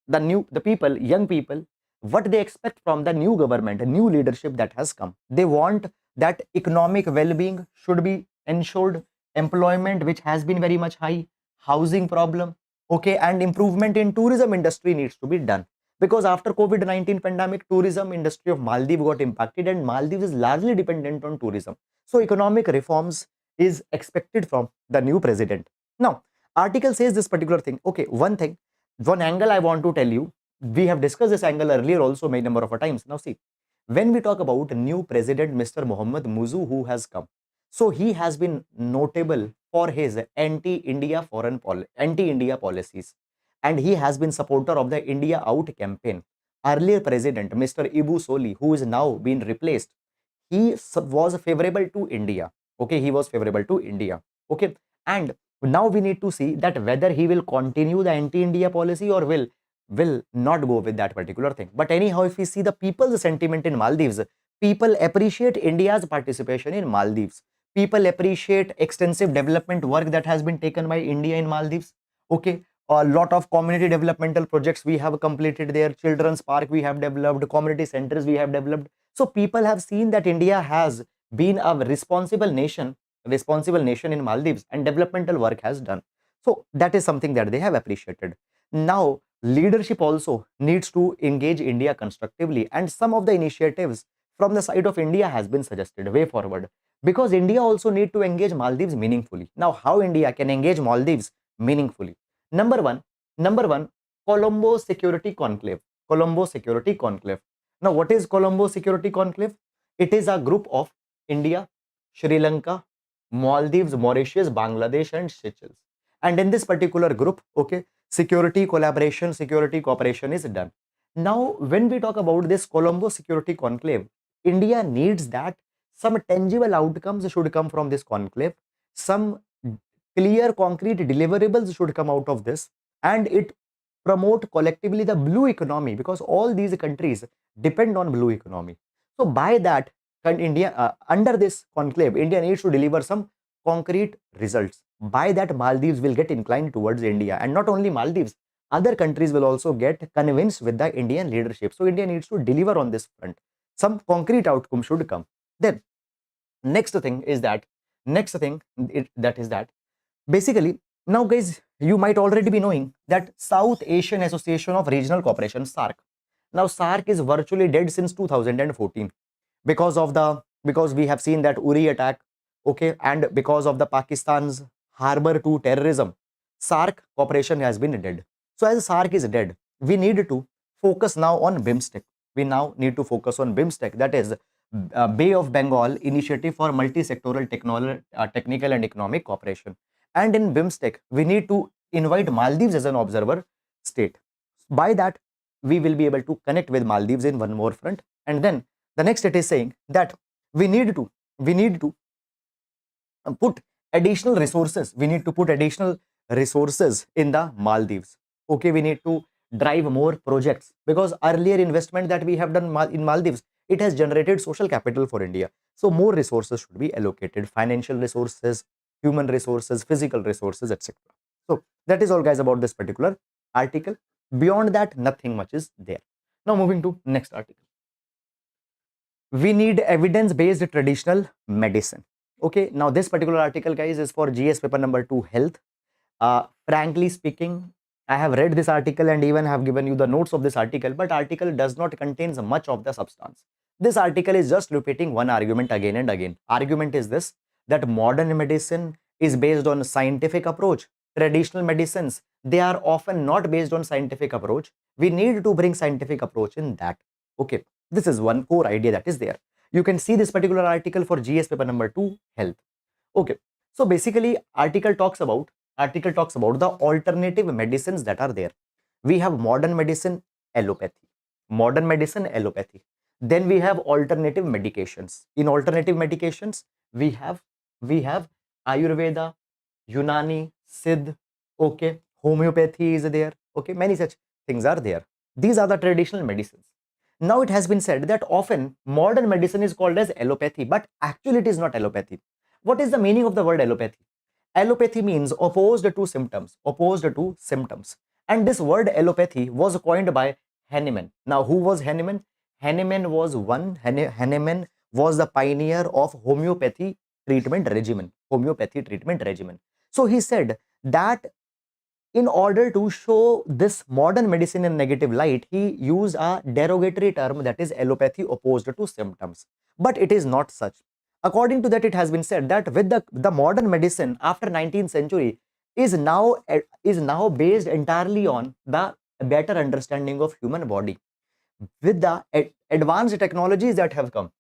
young people, what they expect from the new government, a new leadership that has come. They want that economic well-being should be ensured, employment which has been very much high, housing problem, okay, and improvement in tourism industry needs to be done. Because after COVID-19 pandemic, tourism industry of Maldives got impacted, and Maldives is largely dependent on tourism. So economic reforms is expected from the new president. Now, article says this particular thing. Okay, one angle I want to tell you, we have discussed this angle earlier also many number of times. Now see, when we talk about new president Mr. Mohammad Muzu who has come, so he has been notable for his anti-India policies, and he has been supporter of the India Out campaign. Earlier president Mr. Ibu Soli, who is now been replaced, he was favorable to India. Okay, he was favorable to India. Okay, and now we need to see that whether he will continue the anti-India policy or will not go with that particular thing. But anyhow, if we see the people's sentiment in Maldives, people appreciate India's participation in Maldives. People appreciate extensive development work that has been taken by India in Maldives. Okay, a lot of community developmental projects we have completed there. Children's park we have developed, community centers we have developed. So people have seen that India has been a responsible nation in Maldives, and developmental work has done. So that is something that they have appreciated. Now, leadership also needs to engage India constructively, and some of the initiatives from the side of India has been suggested way forward, because India also need to engage Maldives meaningfully. Now, how India can engage Maldives meaningfully? Number one, Colombo Security Conclave. Colombo Security Conclave. Now, what is Colombo Security Conclave? It is a group of India, Sri Lanka, Maldives, Mauritius, Bangladesh, and Seychelles. And in this particular group, okay, security collaboration, security cooperation is done. Now, when we talk about this Colombo Security Conclave, India needs that some tangible outcomes should come from this conclave, some clear, concrete deliverables should come out of this, and it promote collectively the blue economy, because all these countries depend on blue economy. So by that, India under this conclave, India needs to deliver some concrete results. By that, Maldives will get inclined towards India, and not only Maldives, other countries will also get convinced with the Indian leadership. So India needs to deliver on this front. Some concrete outcome should come. Then next thing is that basically, now guys, you might already be knowing that South Asian Association of Regional Cooperation, SARC. Now SARC is virtually dead since 2014 because we have seen that Uri attack, okay, and because of the Pakistan's harbor to terrorism, SARC cooperation has been dead. So as SARC is dead, we need to focus now on BIMSTEC. We now need to focus on BIMSTEC, that is Bay of Bengal Initiative for Multi-Sectoral Technical and Economic Cooperation. And in BIMSTEC, we need to invite Maldives as an observer state. By that, we will be able to connect with Maldives in one more front. And then the next it is saying that we need to put additional resources. We need to put additional resources in the Maldives. Okay, we need to drive more projects, because earlier investment that we have done in Maldives, it has generated social capital for India. So more resources should be allocated, financial resources, human resources, physical resources, etc. So that is all, guys, about this particular article. Beyond that, nothing much is there. Now moving to next article. We need evidence-based traditional medicine. Okay, now this particular article, guys, is for GS paper number 2, health. Frankly speaking, I have read this article and even have given you the notes of this article, but article does not contain much of the substance. This article is just repeating one argument again and again. Argument is this, that modern medicine is based on scientific approach. Traditional medicines, they are often not based on scientific approach. We need to bring scientific approach in that. Okay, this is one core idea that is there. You can see this particular article for GS paper number 2, health. Okay, so basically article talks about the alternative medicines that are there. We have modern medicine, allopathy. Modern medicine, allopathy. Then we have alternative medications. In alternative medications, we have Ayurveda, Unani, Siddh, okay, homeopathy is there, okay, many such things are there. These are the traditional medicines. Now it has been said that often modern medicine is called as allopathy, but actually it is not allopathy. What is the meaning of the word allopathy? Allopathy means opposed to symptoms, opposed to symptoms. And this word allopathy was coined by Hahnemann. Now, who was Hahnemann? Hahnemann was the pioneer of homeopathy treatment regimen. Homeopathy treatment regimen. So he said that in order to show this modern medicine in negative light, he used a derogatory term, that is allopathy opposed to symptoms. But it is not such. According to that, it has been said that with the modern medicine after 19th century is now based entirely on the better understanding of human body. With the advanced technologies that have come,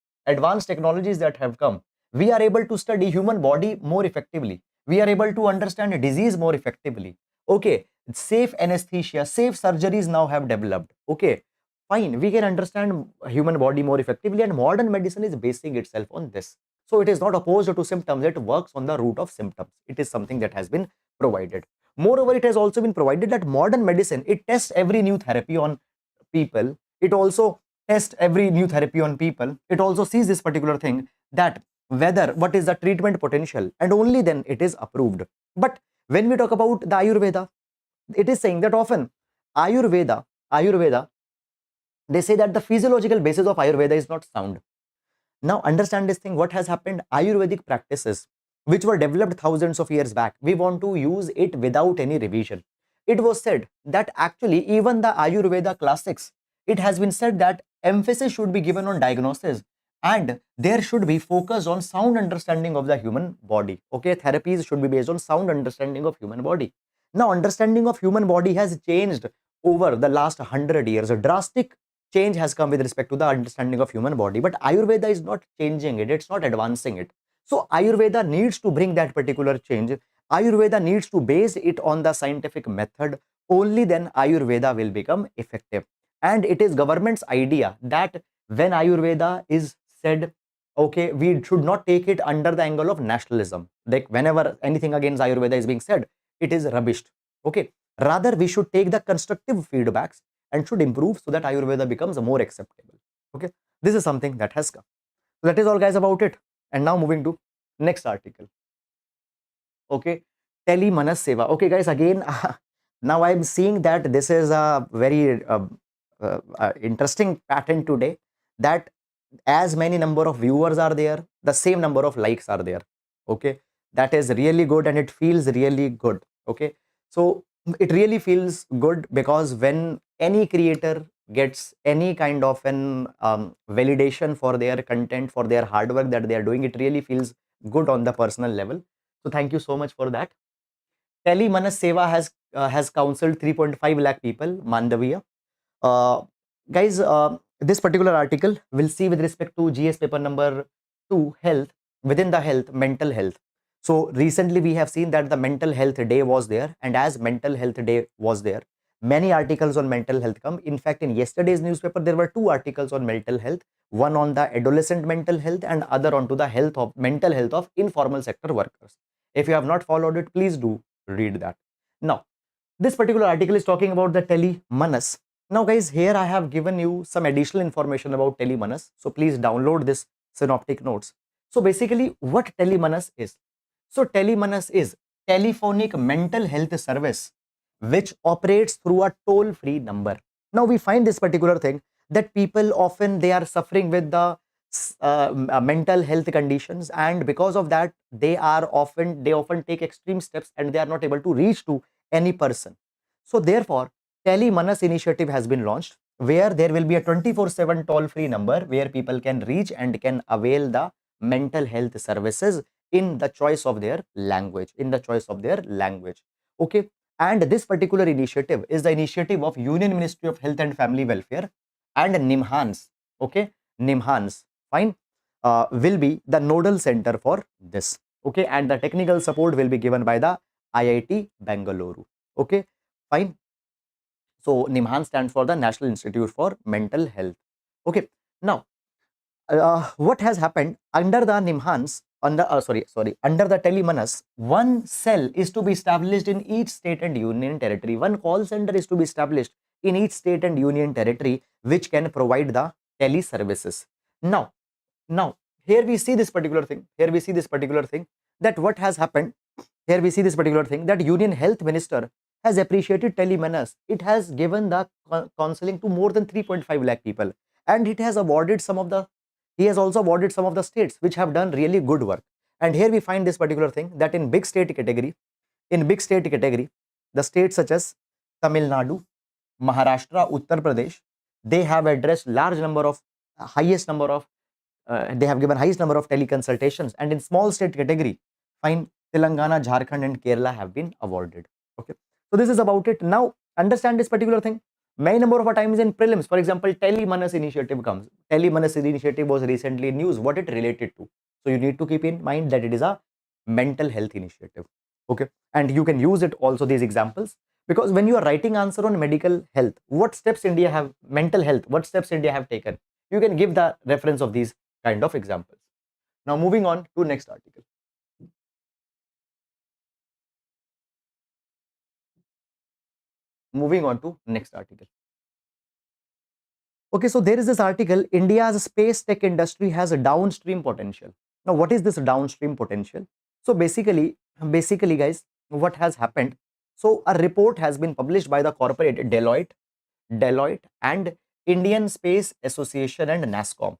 we are able to study human body more effectively. We are able to understand disease more effectively. Okay, safe anesthesia, safe surgeries now have developed. Okay, fine, we can understand human body more effectively, and modern medicine is basing itself on this. So it is not opposed to symptoms, it works on the root of symptoms. It is something that has been provided. Moreover, it has also been provided that modern medicine, it tests every new therapy on people. It also tests every new therapy on people. It also sees this particular thing, that whether what is the treatment potential, and only then it is approved. But when we talk about the Ayurveda, it is saying that often Ayurveda, they say that the physiological basis of Ayurveda is not sound. Now understand this thing, what has happened, Ayurvedic practices which were developed thousands of years back, we want to use it without any revision. It was said that actually even the Ayurveda classics, it has been said that emphasis should be given on diagnosis and there should be focus on sound understanding of the human body. Okay, therapies should be based on sound understanding of human body. Now understanding of human body has changed over the last 100 years. A drastic change has come with respect to the understanding of human body, but Ayurveda is not changing it, it's not advancing it. So Ayurveda needs to bring that particular change. Ayurveda needs to base it on the scientific method. Only then Ayurveda will become effective. And it is government's idea that when Ayurveda is said, okay, we should not take it under the angle of nationalism. Like whenever anything against Ayurveda is being said, it is rubbished. Okay, rather we should take the constructive feedbacks and should improve so that Ayurveda becomes more acceptable. Okay, this is something that has come. So that is all, guys, about it. And now moving to next article. Okay, Telemanas Seva. Okay, guys, again, now I'm seeing that this is a very interesting pattern today, that as many number of viewers are there, the same number of likes are there. Okay, that is really good and it feels really good. Okay, so it really feels good because when any creator gets any kind of an validation for their content, for their hard work that they are doing, it really feels good on the personal level. So thank you so much for that. Telemanas Seva has counseled 3.5 lakh people, Mandaviya. Guys, this particular article will see with respect to GS paper number 2, health, within the health, mental health. So recently we have seen that the mental health day was there, and as mental health day was there, many articles on mental health come. In fact, in yesterday's newspaper, there were 2 articles on mental health, one on the adolescent mental health and other onto the mental health of informal sector workers. If you have not followed it, please do read that. Now, this particular article is talking about the Telemanas. Now guys, here I have given you some additional information about Telemanas. So please download this synoptic notes. So basically what Telemanas is. So Telemanas is telephonic mental health service which operates through a toll-free number. Now we find this particular thing that people often they are suffering with the mental health conditions, and because of that they often take extreme steps and they are not able to reach to any person. So therefore Telemanas initiative has been launched, where there will be a 24/7 toll free number where people can reach and can avail the mental health services in the choice of their language, okay. And this particular initiative is the initiative of Union Ministry of Health and Family Welfare and NIMHANS, okay. NIMHANS, fine, will be the nodal center for this, okay, and the technical support will be given by the IIT Bangalore, okay, fine. So NIMHANS stands for the National Institute for Mental Health, okay. Now what has happened under the NIMHANS, under the Telemanas, one cell is to be established in each state and union territory. One call center is to be established in each state and union territory, which can provide the tele services. Now, here we see this particular thing. That what has happened. Here we see this particular thing that Union Health Minister has appreciated Telemanas. It has given the counseling to more than 3.5 lakh people, and it has awarded some of the. He has also awarded some of the states which have done really good work. And here we find this particular thing that in big state category, the states such as Tamil Nadu, Maharashtra, Uttar Pradesh, they have addressed highest number of they have given highest number of teleconsultations, and in small state category, fine, Telangana, Jharkhand, and Kerala have been awarded. Okay, so this is about it. Now understand this particular thing. Many number of times in prelims, for example, Telemanas initiative comes. Telemanas initiative was recently in news. What it related to? So you need to keep in mind that it is a mental health initiative. Okay, and you can use it also these examples, because when you are writing answer on medical health, what steps India have mental health, what steps India have taken, you can give the reference of these kind of examples. Now moving on to next article. Moving on to next article. Okay, so there is this article, India's space tech industry has a downstream potential. Now what is this downstream potential? So basically guys, what has happened? So a report has been published by the corporate Deloitte and Indian Space Association and NASCOM.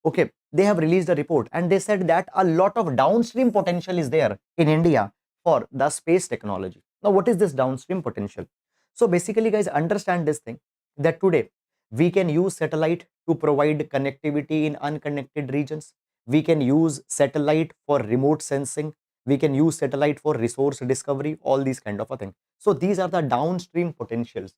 Okay, they have released a report and they said that a lot of downstream potential is there in India for the space technology. Now what is this downstream potential? So basically guys, understand this thing, that today we can use satellite to provide connectivity in unconnected regions. We can use satellite for remote sensing. We can use satellite for resource discovery, all these kind of a thing. So these are the downstream potentials.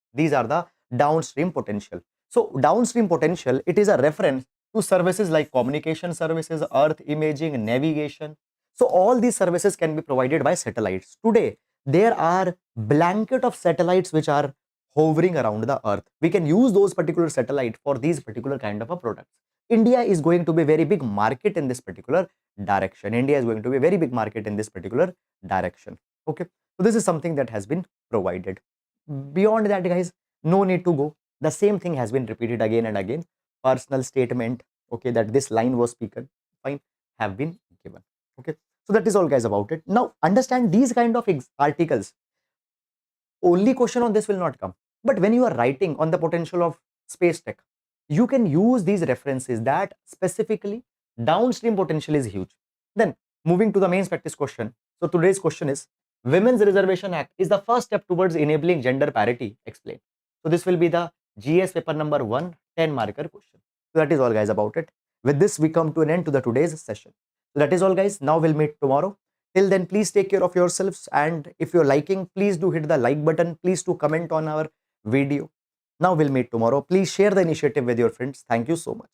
So downstream potential, it is a reference to services like communication services, earth imaging, navigation. So all these services can be provided by satellites. Today, there are blanket of satellites which are hovering around the earth. We can use those particular satellite for these particular kind of a products. India is going to be a very big market in this particular direction. Okay. So this is something that has been provided. Beyond that, guys, no need to go. The same thing has been repeated again and again. Personal statement, okay, that this line was spoken, fine, have been given. Okay. So that is all guys about it. Now understand these kind of articles. Only question on this will not come. But when you are writing on the potential of space tech, you can use these references that specifically downstream potential is huge. Then moving to the main practice question. So today's question is, Women's Reservation Act is the first step towards enabling gender parity. Explain. So this will be the GS paper number 1, 10 marker question. So that is all guys about it. With this, we come to an end to the today's session. So that is all guys. Now we'll meet tomorrow. Till then, please take care of yourselves. And if you're liking, please do hit the like button. Please do comment on our video. Now we'll meet tomorrow. Please share the initiative with your friends. Thank you so much.